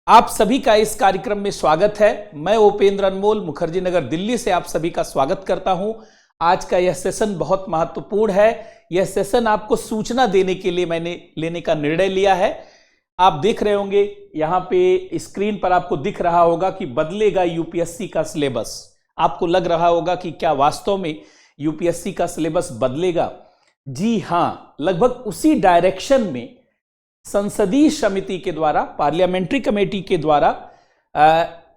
आप सभी का इस कार्यक्रम में स्वागत है। मैं उपेंद्र अनमोल मुखर्जी नगर दिल्ली से आप सभी का स्वागत करता हूं। आज का यह सेशन बहुत महत्वपूर्ण है। यह सेशन आपको सूचना देने के लिए मैंने लेने का निर्णय लिया है। आप देख रहे होंगे यहां पे स्क्रीन पर आपको दिख रहा होगा कि बदलेगा यूपीएससी का सिलेबस। आपको लग रहा होगा कि क्या वास्तव में यूपीएससी का सिलेबस बदलेगा? जी हां, लगभग उसी डायरेक्शन में संसदीय समिति के द्वारा, पार्लियामेंट्री कमेटी के द्वारा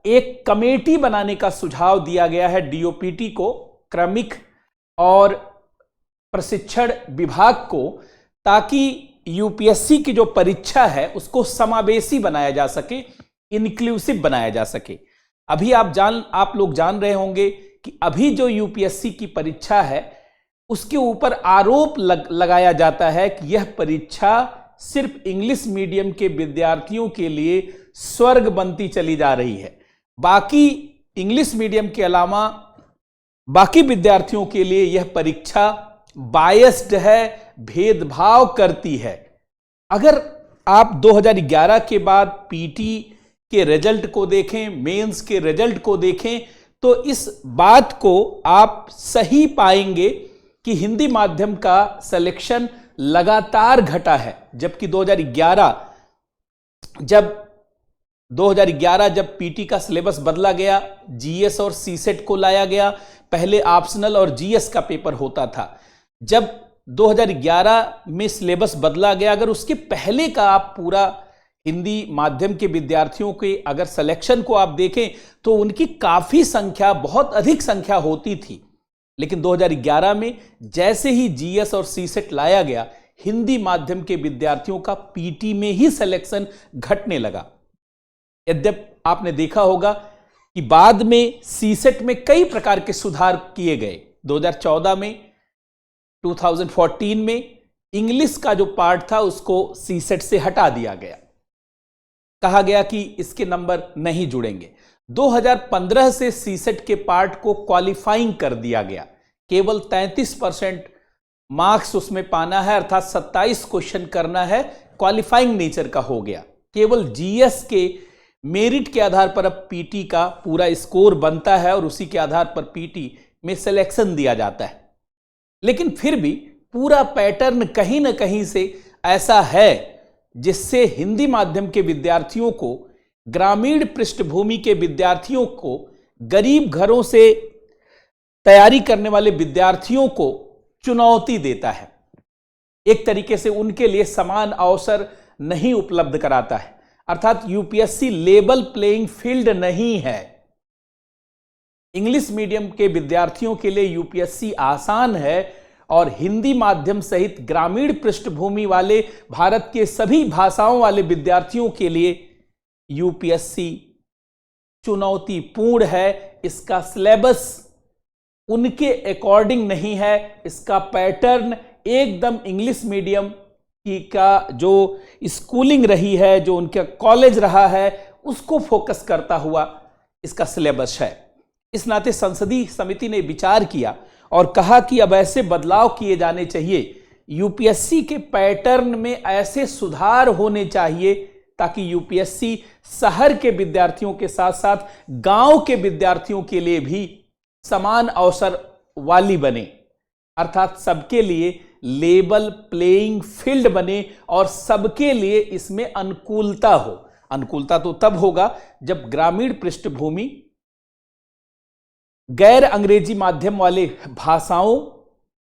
एक कमेटी बनाने का सुझाव दिया गया है डीओपीटी को, क्रमिक और प्रशिक्षण विभाग को, ताकि यूपीएससी की जो परीक्षा है उसको समावेशी बनाया जा सके, इंक्लूसिव बनाया जा सके। अभी आप लोग जान रहे होंगे कि अभी जो यूपीएससी की परीक्षा है उसके ऊपर आरोप लगाया जाता है कि यह परीक्षा सिर्फ इंग्लिश मीडियम के विद्यार्थियों के लिए स्वर्ग बनती चली जा रही है। बाकी इंग्लिश मीडियम के अलावा बाकी विद्यार्थियों के लिए यह परीक्षा बायस्ड है, भेदभाव करती है। अगर आप 2011 के बाद पीटी के रिजल्ट को देखें, मेंस के रिजल्ट को देखें, तो इस बात को आप सही पाएंगे कि हिंदी माध्यम का सिलेक्शन लगातार घटा है। जबकि 2011 जब पीटी का सिलेबस बदला गया, जीएस और सीसेट को लाया गया, पहले ऑप्शनल और जीएस का पेपर होता था। जब 2011 में सिलेबस बदला गया, अगर उसके पहले का आप पूरा हिंदी माध्यम के विद्यार्थियों के अगर सिलेक्शन को आप देखें तो उनकी काफी संख्या, बहुत अधिक संख्या होती थी। लेकिन 2011 में जैसे ही जीएस और सीसेट लाया गया, हिंदी माध्यम के विद्यार्थियों का पीटी में ही सिलेक्शन घटने लगा। यद्यपि आपने देखा होगा कि बाद में सीसेट में कई प्रकार के सुधार किए गए। 2014 में, 2014 में इंग्लिश का जो पार्ट था उसको सीसेट से हटा दिया गया, कहा गया कि इसके नंबर नहीं जुड़ेंगे। 2015 से सीसेट के पार्ट को क्वालिफाइंग कर दिया गया। केवल 33% मार्क्स उसमें पाना है, अर्थात 27 क्वेश्चन करना है, क्वालिफाइंग नेचर का हो गया। केवल जीएस के मेरिट के आधार पर अब पीटी का पूरा स्कोर बनता है और उसी के आधार पर पीटी में सिलेक्शन दिया जाता है। लेकिन फिर भी पूरा पैटर्न कहीं ना कहीं से ऐसा है जिससे हिंदी माध्यम के विद्यार्थियों को, ग्रामीण पृष्ठभूमि के विद्यार्थियों को, गरीब घरों से तैयारी करने वाले विद्यार्थियों को चुनौती देता है। एक तरीके से उनके लिए समान अवसर नहीं उपलब्ध कराता है। अर्थात यूपीएससी लेवल प्लेइंग फील्ड नहीं है। इंग्लिश मीडियम के विद्यार्थियों के लिए यूपीएससी आसान है और हिंदी माध्यम सहित ग्रामीण पृष्ठभूमि वाले भारत के सभी भाषाओं वाले विद्यार्थियों के लिए यूपीएससी चुनौतीपूर्ण है। इसका सिलेबस उनके अकॉर्डिंग नहीं है। इसका पैटर्न एकदम इंग्लिश मीडियम की का जो स्कूलिंग रही है, जो उनका कॉलेज रहा है, उसको फोकस करता हुआ इसका सिलेबस है। इस नाते संसदीय समिति ने विचार किया और कहा कि अब ऐसे बदलाव किए जाने चाहिए, यूपीएससी के पैटर्न में ऐसे सुधार होने चाहिए ताकि यूपीएससी शहर के विद्यार्थियों के साथ साथ गांव के विद्यार्थियों के लिए भी समान अवसर वाली बने। अर्थात सबके लिए लेवल प्लेइंग फील्ड बने और सबके लिए इसमें अनुकूलता हो। अनुकूलता तो तब होगा जब ग्रामीण पृष्ठभूमि, गैर अंग्रेजी माध्यम वाले भाषाओं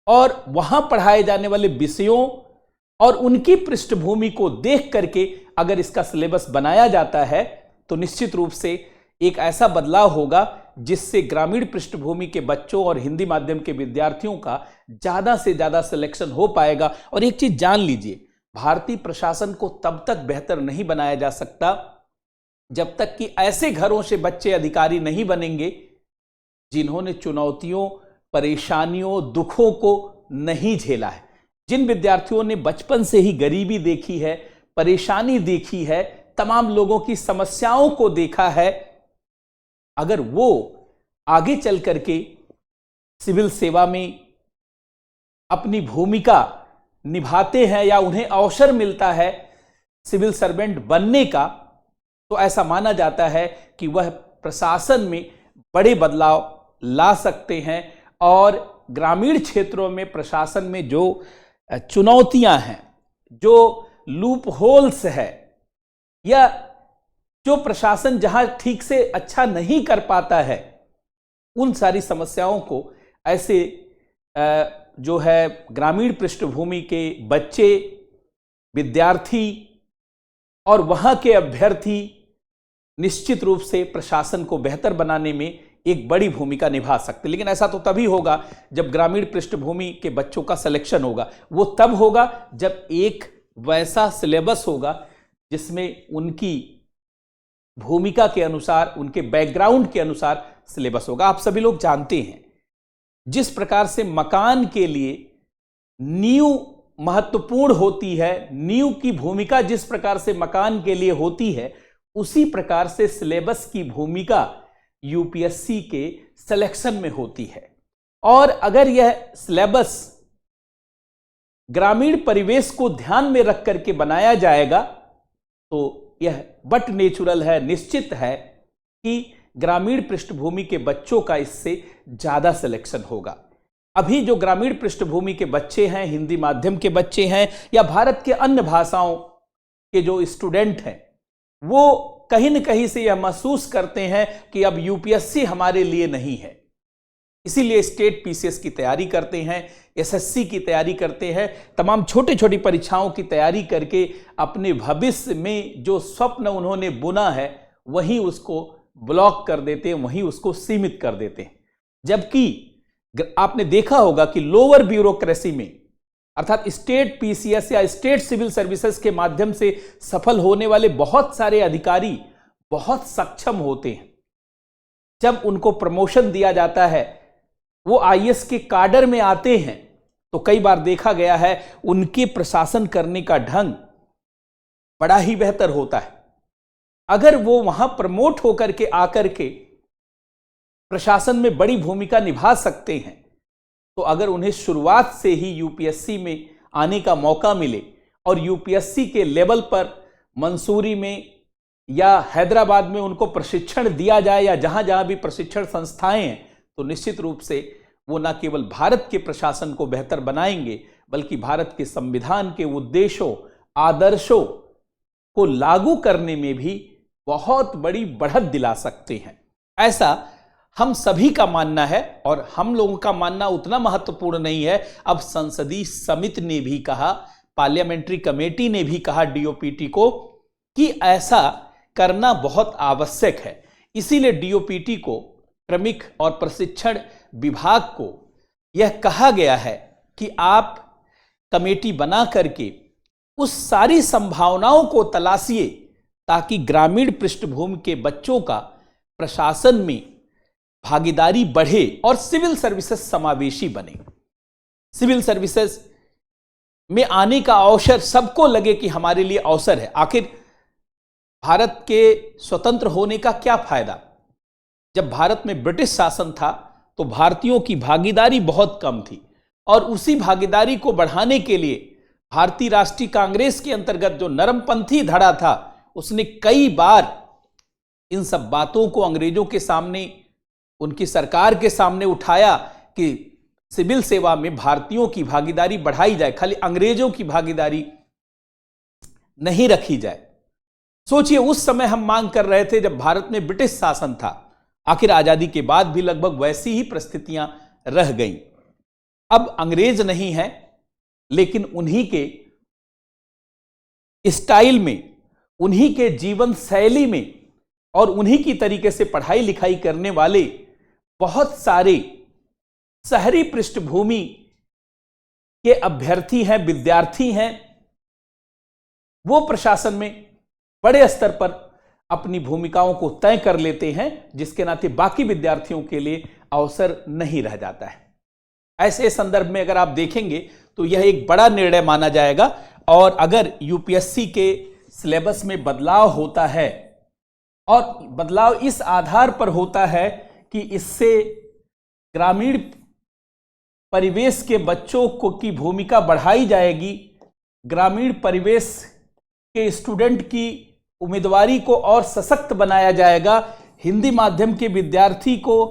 और वहां पढ़ाए जाने वाले विषयों और उनकी पृष्ठभूमि को देख करके अगर इसका सिलेबस बनाया जाता है तो निश्चित रूप से एक ऐसा बदलाव होगा जिससे ग्रामीण पृष्ठभूमि के बच्चों और हिंदी माध्यम के विद्यार्थियों का ज्यादा से ज्यादा सिलेक्शन हो पाएगा। और एक चीज जान लीजिए, भारतीय प्रशासन को तब तक बेहतर नहीं बनाया जा सकता जब तक कि ऐसे घरों से बच्चे अधिकारी नहीं बनेंगे जिन्होंने चुनौतियों, परेशानियों, दुखों को नहीं झेला है। जिन विद्यार्थियों ने बचपन से ही गरीबी देखी है, परेशानी देखी है, तमाम लोगों की समस्याओं को देखा है, अगर वो आगे चल करके सिविल सेवा में अपनी भूमिका निभाते हैं या उन्हें अवसर मिलता है सिविल सर्वेंट बनने का, तो ऐसा माना जाता है कि वह प्रशासन में बड़े बदलाव ला सकते हैं और ग्रामीण क्षेत्रों में प्रशासन में जो चुनौतियां हैं, जो लूप होल्स है, या जो प्रशासन जहां ठीक से अच्छा नहीं कर पाता है, उन सारी समस्याओं को ऐसे जो है ग्रामीण पृष्ठभूमि के बच्चे, विद्यार्थी और वहां के अभ्यर्थी निश्चित रूप से प्रशासन को बेहतर बनाने में एक बड़ी भूमिका निभा सकते। लेकिन ऐसा तो तभी होगा जब ग्रामीण पृष्ठभूमि के बच्चों का सिलेक्शन होगा। वो तब होगा जब एक वैसा सिलेबस होगा जिसमें उनकी भूमिका के अनुसार, उनके बैकग्राउंड के अनुसार सिलेबस होगा। आप सभी लोग जानते हैं जिस प्रकार से मकान के लिए नींव महत्वपूर्ण होती है, नींव की भूमिका जिस प्रकार से मकान के लिए होती है, उसी प्रकार से सिलेबस की भूमिका यूपीएससी के सिलेक्शन में होती है। और अगर यह सिलेबस ग्रामीण परिवेश को ध्यान में रख करके बनाया जाएगा तो यह बट नेचुरल है, निश्चित है कि ग्रामीण पृष्ठभूमि के बच्चों का इससे ज्यादा सिलेक्शन होगा। अभी जो ग्रामीण पृष्ठभूमि के बच्चे हैं, हिंदी माध्यम के बच्चे हैं या भारत के अन्य भाषाओं के जो स्टूडेंट हैं, वो कहीं न कहीं से यह महसूस करते हैं कि अब यूपीएससी हमारे लिए नहीं है। इसीलिए स्टेट पीसीएस की तैयारी करते हैं, एसएससी की तैयारी करते हैं, तमाम छोटी छोटी परीक्षाओं की तैयारी करके अपने भविष्य में जो स्वप्न उन्होंने बुना है वहीं उसको ब्लॉक कर देते हैं, वहीं उसको सीमित कर देते हैं। जबकि आपने देखा होगा कि लोअर ब्यूरोक्रेसी में, अर्थात स्टेट पीसीएस या स्टेट सिविल सर्विसेज के माध्यम से सफल होने वाले बहुत सारे अधिकारी बहुत सक्षम होते हैं। जब उनको प्रमोशन दिया जाता है, वो आईएएस के काडर में आते हैं, तो कई बार देखा गया है उनके प्रशासन करने का ढंग बड़ा ही बेहतर होता है। अगर वो वहां प्रमोट होकर के आकर के प्रशासन में बड़ी भूमिका निभा सकते हैं, तो अगर उन्हें शुरुआत से ही यूपीएससी में आने का मौका मिले और यूपीएससी के लेवल पर मंसूरी में या हैदराबाद में उनको प्रशिक्षण दिया जाए या जहां जहां भी प्रशिक्षण संस्थाएं हैं, तो निश्चित रूप से वो न केवल भारत के प्रशासन को बेहतर बनाएंगे बल्कि भारत के संविधान के उद्देश्यों, आदर्शों को लागू करने में भी बहुत बड़ी बढ़त दिला सकते हैं। ऐसा हम सभी का मानना है और हम लोगों का मानना उतना महत्वपूर्ण नहीं है। अब संसदीय समिति ने भी कहा, पार्लियामेंट्री कमेटी ने भी कहा डीओपीटी को कि ऐसा करना बहुत आवश्यक है। इसीलिए डीओपीटी को, क्रमिक और प्रशिक्षण विभाग को यह कहा गया है कि आप कमेटी बना करके उस सारी संभावनाओं को तलाशिए ताकि ग्रामीण पृष्ठभूमि के बच्चों का प्रशासन में भागीदारी बढ़े और सिविल सर्विसेज समावेशी बने। सिविल सर्विसेज में आने का अवसर सबको लगे कि हमारे लिए अवसर है। आखिर भारत के स्वतंत्र होने का क्या फायदा? जब भारत में ब्रिटिश शासन था तो भारतीयों की भागीदारी बहुत कम थी और उसी भागीदारी को बढ़ाने के लिए भारतीय राष्ट्रीय कांग्रेस के अंतर्गत जो नरमपंथी धड़ा था, उसने कई बार इन सब बातों को अंग्रेजों के सामने, उनकी सरकार के सामने उठाया कि सिविल सेवा में भारतीयों की भागीदारी बढ़ाई जाए, खाली अंग्रेजों की भागीदारी नहीं रखी जाए। सोचिए, उस समय हम मांग कर रहे थे जब भारत में ब्रिटिश शासन था। आखिर आजादी के बाद भी लगभग वैसी ही परिस्थितियां रह गईं। अब अंग्रेज नहीं है, लेकिन उन्हीं के स्टाइल में, उन्हीं के जीवन शैली में और उन्हीं की तरीके से पढ़ाई लिखाई करने वाले बहुत सारे शहरी पृष्ठभूमि के अभ्यर्थी हैं, विद्यार्थी हैं। वो प्रशासन में बड़े स्तर पर अपनी भूमिकाओं को तय कर लेते हैं, जिसके नाते बाकी विद्यार्थियों के लिए अवसर नहीं रह जाता है। ऐसे संदर्भ में अगर आप देखेंगे तो यह एक बड़ा निर्णय माना जाएगा। और अगर यूपीएससी के सिलेबस में बदलाव होता है, और बदलाव इस आधार पर होता है कि इससे ग्रामीण परिवेश के बच्चों को की भूमिका बढ़ाई जाएगी, ग्रामीण परिवेश के स्टूडेंट की उम्मीदवारी को और सशक्त बनाया जाएगा, हिंदी माध्यम के विद्यार्थी को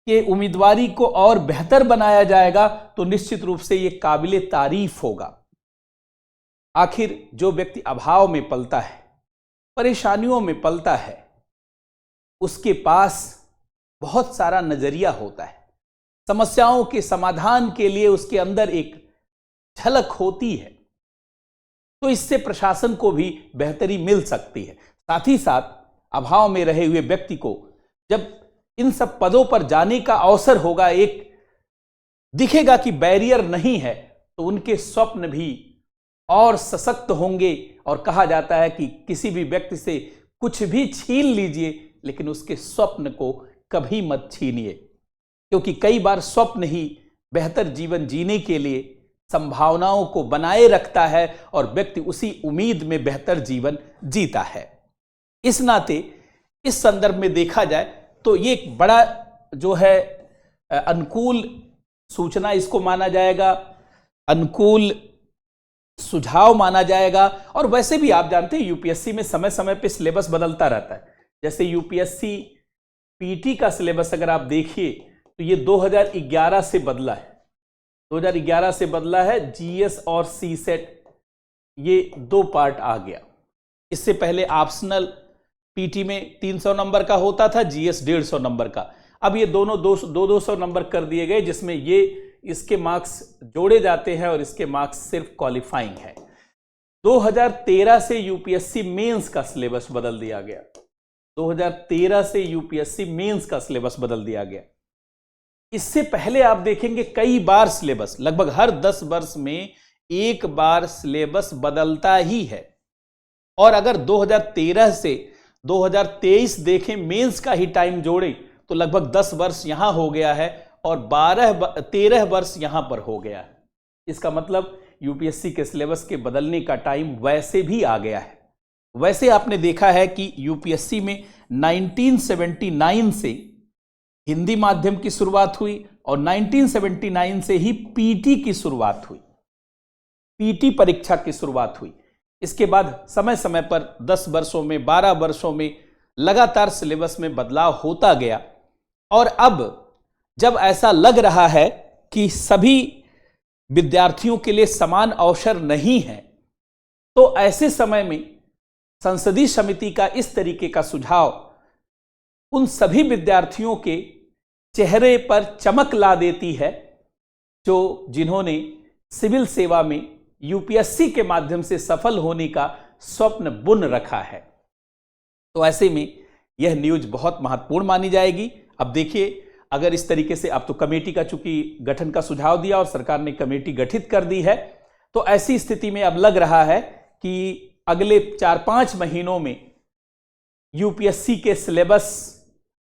के उम्मीदवारी को और बेहतर बनाया जाएगा, तो निश्चित रूप से यह काबिले तारीफ होगा। आखिर जो व्यक्ति अभाव में पलता है, परेशानियों में पलता है, उसके पास बहुत सारा नजरिया होता है, समस्याओं के समाधान के लिए उसके अंदर एक झलक होती है, तो इससे प्रशासन को भी बेहतरी मिल सकती है। साथ ही साथ अभाव में रहे हुए व्यक्ति को जब इन सब पदों पर जाने का अवसर होगा, एक दिखेगा कि बैरियर नहीं है, तो उनके स्वप्न भी और सशक्त होंगे। और कहा जाता है कि किसी भी व्यक्ति से कुछ भी छीन लीजिए, लेकिन उसके स्वप्न को कभी मत छीनिए, क्योंकि कई बार स्वप्न ही बेहतर जीवन जीने के लिए संभावनाओं को बनाए रखता है और व्यक्ति उसी उम्मीद में बेहतर जीवन जीता है। इस नाते इस संदर्भ में देखा जाए तो ये एक बड़ा जो है अनुकूल सूचना इसको माना जाएगा, अनुकूल सुझाव माना जाएगा। और वैसे भी आप जानते हैं यूपीएससी में समय समय पे सिलेबस बदलता रहता है। जैसे यूपीएससी पीटी का सिलेबस अगर आप देखिए तो ये 2011 से बदला है, 2011 से बदला है। जीएस और सीसेट ये 2 पार्ट आ गया। इससे पहले ऑप्शनल पीटी में 300 नंबर का होता था, जीएस 150 नंबर का। अब ये दोनों 200 नंबर कर दिए गए, जिसमें ये इसके मार्क्स जोड़े जाते हैं और इसके मार्क्स सिर्फ क्वालिफाइंग है। 2013 से यूपीएससी मेंस का सिलेबस बदल दिया गया, 2013 से यूपीएससी मेंस का सिलेबस बदल दिया गया। इससे पहले आप देखेंगे कई बार सिलेबस, लगभग हर 10 वर्ष में एक बार सिलेबस बदलता ही है। और अगर 2013 से 2023 देखें, मेंस का ही टाइम जोड़े तो लगभग 10 वर्ष यहां हो गया है और 13 वर्ष यहां पर हो गया है। इसका मतलब यूपीएससी के सिलेबस के बदलने का टाइम वैसे भी आ गया है। वैसे आपने देखा है कि यूपीएससी में 1979 से हिंदी माध्यम की शुरुआत हुई और 1979 से ही पीटी की शुरुआत हुई, पीटी परीक्षा की शुरुआत हुई। इसके बाद समय समय पर 10 वर्षों में, 12 वर्षों में लगातार सिलेबस में बदलाव होता गया। और अब जब ऐसा लग रहा है कि सभी विद्यार्थियों के लिए समान अवसर नहीं है, तो ऐसे समय में संसदीय समिति का इस तरीके का सुझाव उन सभी विद्यार्थियों के चेहरे पर चमक ला देती है जो जिन्होंने सिविल सेवा में यूपीएससी के माध्यम से सफल होने का स्वप्न बुन रखा है। तो ऐसे में यह न्यूज बहुत महत्वपूर्ण मानी जाएगी। अब देखिए, अगर इस तरीके से, अब तो कमेटी का चूंकि गठन का सुझाव दिया और सरकार ने कमेटी गठित कर दी है, तो ऐसी स्थिति में अब लग रहा है कि अगले 4-5 महीनों में यूपीएससी के सिलेबस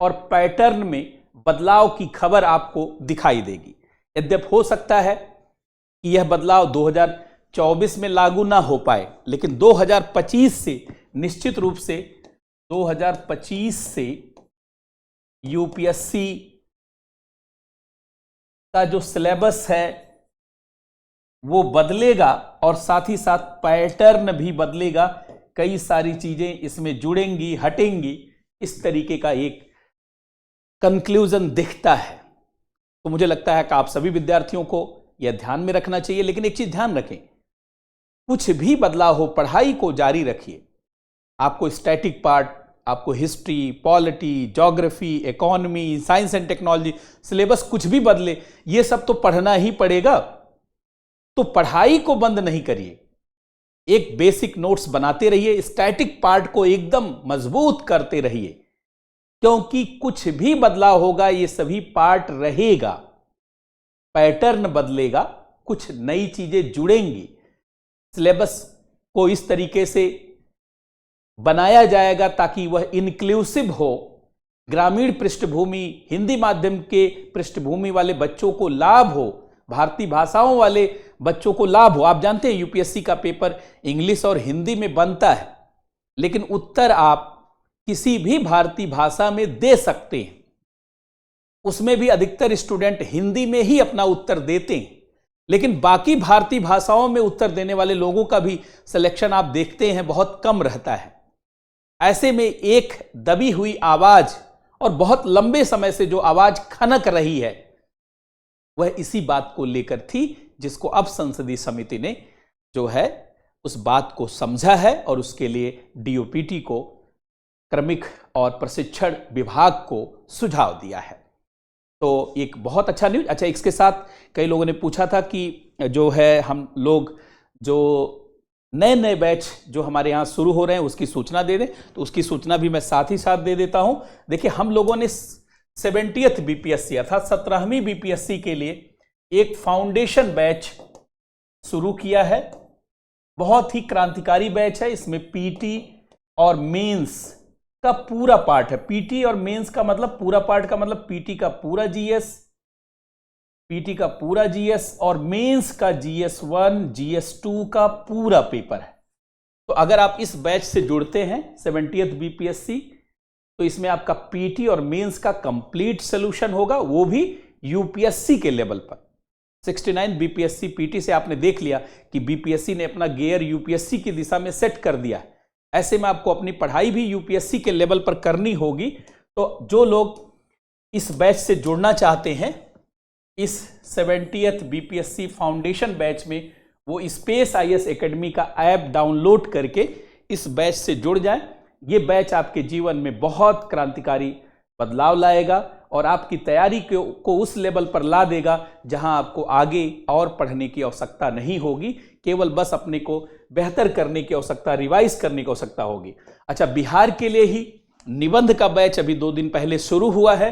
और पैटर्न में बदलाव की खबर आपको दिखाई देगी। यद्यप हो सकता है कि यह बदलाव 2024 में लागू ना हो पाए, लेकिन 2025 से निश्चित रूप से 2025 से यूपीएससी का जो सिलेबस है वो बदलेगा और साथ ही साथ पैटर्न भी बदलेगा। कई सारी चीजें इसमें जुड़ेंगी, हटेंगी, इस तरीके का एक कंक्लूजन दिखता है। तो मुझे लगता है कि आप सभी विद्यार्थियों को यह ध्यान में रखना चाहिए। लेकिन एक चीज ध्यान रखें, कुछ भी बदलाव हो, पढ़ाई को जारी रखिए। आपको स्टैटिक पार्ट, आपको history, polity, geography, economy, science and technology, syllabus कुछ भी बदले, ये सब तो पढ़ना ही पड़ेगा। तो पढ़ाई को बंद नहीं करिए, एक बेसिक नोट्स बनाते रहिए, स्टैटिक पार्ट को एकदम मजबूत करते रहिए, क्योंकि कुछ भी बदलाव होगा ये सभी पार्ट रहेगा, पैटर्न बदलेगा, कुछ नई चीजें जुड़ेंगी। सिलेबस को इस तरीके से बनाया जाएगा ताकि वह इंक्लूसिव हो, ग्रामीण पृष्ठभूमि, हिंदी माध्यम के पृष्ठभूमि वाले बच्चों को लाभ हो, भारतीय भाषाओं वाले बच्चों को लाभ हो। आप जानते हैं यूपीएससी का पेपर इंग्लिश और हिंदी में बनता है, लेकिन उत्तर आप किसी भी भारतीय भाषा में दे सकते हैं। उसमें भी अधिकतर स्टूडेंट हिंदी में ही अपना उत्तर देते हैं, लेकिन बाकी भारतीय भाषाओं में उत्तर देने वाले लोगों का भी सिलेक्शन आप देखते हैं बहुत कम रहता है। ऐसे में एक दबी हुई आवाज और बहुत लंबे समय से जो आवाज खनक रही है वह इसी बात को लेकर थी, जिसको अब संसदीय समिति ने जो है उस बात को समझा है और उसके लिए डीओपीटी को, क्रमिक और प्रशिक्षण विभाग को सुझाव दिया है। तो एक बहुत अच्छा न्यूज। अच्छा, इसके साथ कई लोगों ने पूछा था कि जो है हम लोग जो नए नए बैच जो हमारे यहाँ शुरू हो रहे हैं उसकी सूचना दे दें, तो उसकी सूचना भी मैं साथ ही साथ दे देता हूं। देखिए, हम लोगों ने 70th बीपीएससी अर्थात 17वीं बीपीएससी के लिए एक फाउंडेशन बैच शुरू किया है। बहुत ही क्रांतिकारी बैच है। इसमें पीटी और मेंस का पूरा पार्ट है। पीटी और मेंस का मतलब पूरा पार्ट का मतलब पीटी का पूरा जीएस, पीटी का पूरा जीएस और मेंस का जीएस1 जीएस2 का पूरा पेपर है। तो अगर आप इस बैच से जुड़ते हैं 70th बीपीएससी, तो इसमें आपका पीटी और मेंस का कंप्लीट सॉल्यूशन होगा, वो भी यूपीएससी के लेवल पर। 69 बीपीएससी पीटी से आपने देख लिया कि बीपीएससी ने अपना गियर यूपीएससी की दिशा में सेट कर दिया है। ऐसे में आपको अपनी पढ़ाई भी यूपीएससी के लेवल पर करनी होगी। तो जो लोग इस बैच से जुड़ना चाहते हैं, इस 70th बीपीएससी फाउंडेशन बैच में, वो स्पेस आईएएस एकेडमी का ऐप डाउनलोड करके इस बैच से जुड़ जाएं। ये बैच आपके जीवन में बहुत क्रांतिकारी बदलाव लाएगा और आपकी तैयारी को उस लेवल पर ला देगा जहां आपको आगे और पढ़ने की आवश्यकता नहीं होगी, केवल बस अपने को बेहतर करने की आवश्यकता, रिवाइज करने की आवश्यकता होगी। अच्छा, बिहार के लिए ही निबंध का बैच अभी 2 दिन पहले शुरू हुआ है।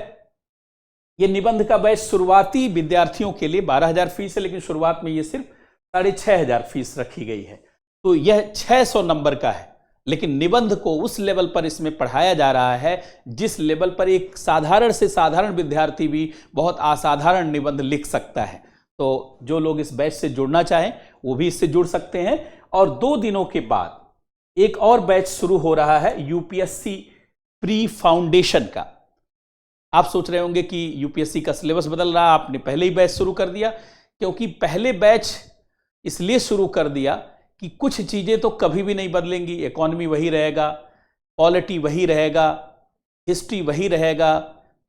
ये निबंध का बैच शुरुआती विद्यार्थियों के लिए 12,000 फीस है, लेकिन शुरुआत में ये सिर्फ 6,500 फीस रखी गई है। तो यह 600 नंबर का है, लेकिन निबंध को उस लेवल पर इसमें पढ़ाया जा रहा है जिस लेवल पर एक साधारण से साधारण विद्यार्थी भी बहुत असाधारण निबंध लिख सकता है। तो जो लोग इस बैच से जुड़ना चाहें वो भी इससे जुड़ सकते हैं। और 2 दिनों के बाद एक और बैच शुरू हो रहा है यूपीएससी प्री फाउंडेशन का। आप सोच रहे होंगे कि यूपीएससी का सिलेबस बदल रहा है, आपने पहले ही बैच शुरू कर दिया। क्योंकि पहले बैच इसलिए शुरू कर दिया कि कुछ चीजें तो कभी भी नहीं बदलेंगी। इकोनॉमी वही रहेगा, पॉलिटी वही रहेगा, हिस्ट्री वही रहेगा,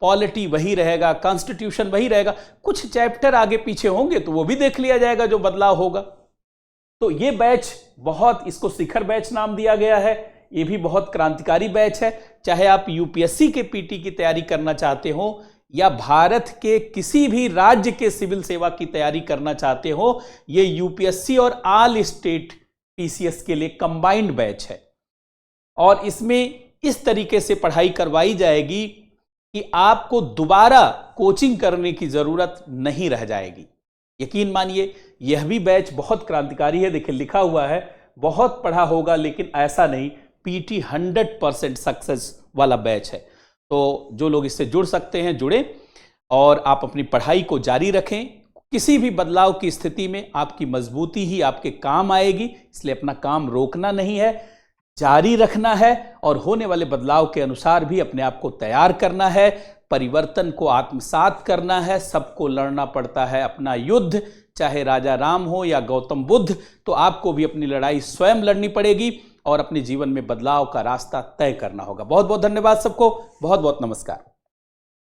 पॉलिटी वही रहेगा, कॉन्स्टिट्यूशन वही रहेगा। कुछ चैप्टर आगे पीछे होंगे तो वो भी देख लिया जाएगा जो बदलाव होगा। तो ये बैच बहुत, इसको शिखर बैच नाम दिया गया है। ये भी बहुत क्रांतिकारी बैच है। चाहे आप यूपीएससी के पीटी की तैयारी करना चाहते हो या भारत के किसी भी राज्य के सिविल सेवा की तैयारी करना चाहते हो, ये यूपीएससी और ऑल स्टेट पीसीएस के लिए कंबाइंड बैच है। और इसमें इस तरीके से पढ़ाई करवाई जाएगी कि आपको दोबारा कोचिंग करने की जरूरत नहीं रह जाएगी। यकीन मानिए, यह भी बैच बहुत क्रांतिकारी है। देखिए, लिखा हुआ है बहुत पढ़ा होगा, लेकिन ऐसा नहीं, पीटी 100% सक्सेस वाला बैच है। तो जो लोग इससे जुड़ सकते हैं जुड़े और आप अपनी पढ़ाई को जारी रखें। किसी भी बदलाव की स्थिति में आपकी मजबूती ही आपके काम आएगी, इसलिए अपना काम रोकना नहीं है, जारी रखना है और होने वाले बदलाव के अनुसार भी अपने आप को तैयार करना है, परिवर्तन को आत्मसात करना है। सबको लड़ना पड़ता है अपना युद्ध, चाहे राजा राम हो या गौतम बुद्ध। तो आपको भी अपनी लड़ाई स्वयं लड़नी पड़ेगी और अपने जीवन में बदलाव का रास्ता तय करना होगा। बहुत बहुत धन्यवाद सबको, बहुत बहुत नमस्कार।